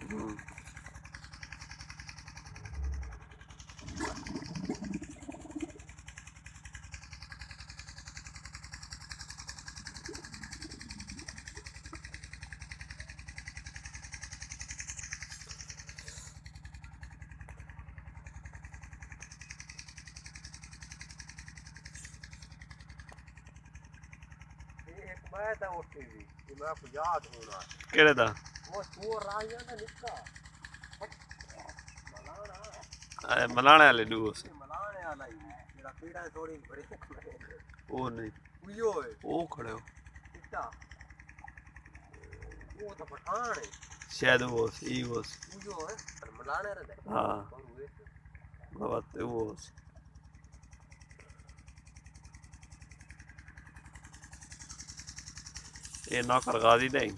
हम्म। एक मैं था वो टीवी कि मैं आपको याद होना केड़े दा वो चोर राहिया था निक्का मलाना मलाने वाले डूस ये मलाने वाला ही मेरा पीड़ा थोड़ी भरी वो नहीं उयो है वो खड़े हो कितना वो तो पठान है शायद वो ई वो उयो है पर मलाने रहते हाँ और वे बात वो ये नौकर गाजी नहीं